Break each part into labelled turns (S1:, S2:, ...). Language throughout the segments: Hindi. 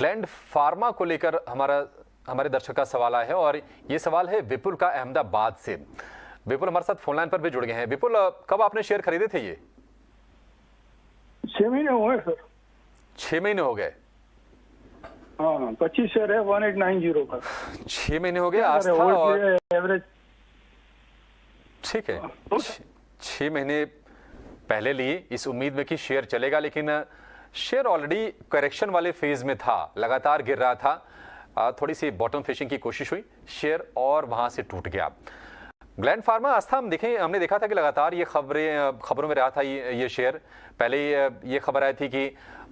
S1: ग्लैंड फार्मा को लेकर हमारे दर्शक का सवाल आया है और ये सवाल है विपुल का अहमदाबाद से। विपुल हमारे साथ फोन लाइन पर भी जुड़ गए हैं। विपुल, कब आपने शेयर खरीदे थे ये?
S2: 6 महीने हुए सर।
S1: 6 महीने हो गए?
S2: हाँ, 25 शेयर है 1890 का।
S1: 6 महीने हो गए आस्था और
S2: एवरेज।
S1: ठीक है, 6 महीने पहले लिए इस उम्मीद में कि शेयर चलेगा, लेकिन शेयर ऑलरेडी करेक्शन वाले फेज में था, लगातार गिर रहा था। थोड़ी सी बॉटम फिशिंग की कोशिश हुई, शेयर और वहां से टूट गया। ग्लैंड फार्मा आस्था हमने देखा था कि लगातार ये खबरों में रहा था ये शेयर। पहले ये खबर आई थी कि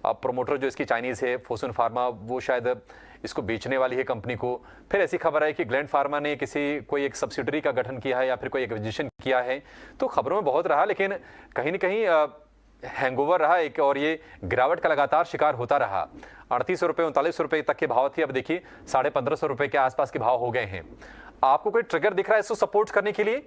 S1: प्रोमोटर जो इसकी चाइनीज है फोसन फार्मा, वो शायद इसको बेचने वाली है कंपनी को। फिर ऐसी खबर आई कि ग्लैंड फार्मा ने कोई एक सब्सिडरी का गठन किया है या फिर कोई एक्विजिशन किया है। तो खबरों में बहुत रहा, लेकिन कहीं ना कहीं हैंगओवर रहा एक, और ये गिरावट का लगातार शिकार होता रहा। 38 रुपये 39 रुपये तक के भाव थे, अब देखिए 1550 रुपये के आसपास के भाव हो गए हैं। आपको कोई ट्रिगर दिख रहा है इसको सपोर्ट करने के लिए?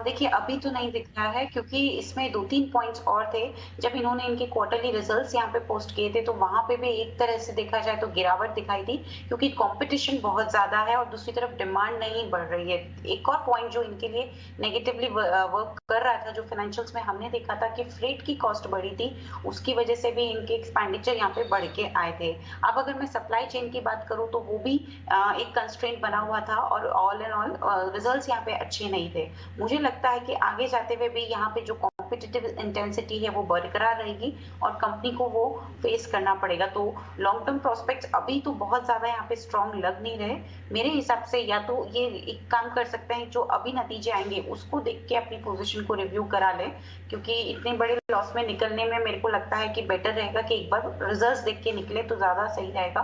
S3: देखिए, अभी तो नहीं दिख रहा है, क्योंकि इसमें 2-3 पॉइंट्स और थे। जब इन्होंने इनके क्वार्टरली रिजल्ट्स यहाँ पे पोस्ट किए थे तो वहां पे भी एक तरह से देखा जाए तो गिरावट दिखाई दी, क्योंकि कंपटीशन बहुत ज्यादा है और दूसरी तरफ डिमांड नहीं बढ़ रही है। एक और पॉइंट जो इनके लिए नेगेटिवली वर्क कर रहा था, जो फाइनेंशियल्स में हमने देखा था कि फ्रेट की कॉस्ट बढ़ी थी, उसकी वजह से भी इनके एक्सपेंडिचर यहाँ पे बढ़ के आए थे। अब अगर मैं सप्लाई चेन की बात करूँ तो वो भी एक कंस्ट्रेंट बना हुआ था और ऑल एंड ऑल रिजल्ट्स यहाँ पे अच्छे नहीं थे। मुझे लगता है कि आगे जाते हुए भी यहाँ पे जो कॉम्पिटिटिव इंटेंसिटी है वो बरकरार रहेगी और कंपनी को वो फेस करना पड़ेगा। तो लॉन्ग टर्म प्रोस्पेक्ट्स अभी तो बहुत ज्यादा यहाँ पे स्ट्रॉन्ग लग नहीं रहे मेरे हिसाब से। या तो ये एक काम कर सकते हैं, जो अभी नतीजे आएंगे उसको देख के अपनी पोजीशन को रिव्यू करा ले, क्योंकि इतने बड़े लॉस में निकलने में मेरे को लगता है कि बेटर रहेगा कि एक बार रिजल्ट्स देख के निकले तो ज्यादा सही रहेगा।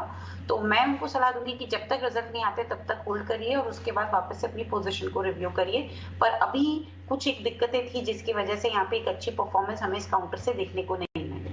S3: तो मैं उनको सलाह दूंगी कि जब तक रिजल्ट नहीं आते तब तक होल्ड करिए और उसके बाद वापस से अपनी पोजीशन को रिव्यू करिए। पर अभी कुछ एक दिक्कतें थी जिसकी वजह से यहाँ पे एक अच्छी परफॉर्मेंस हमें इस काउंटर से देखने को नहीं मिली।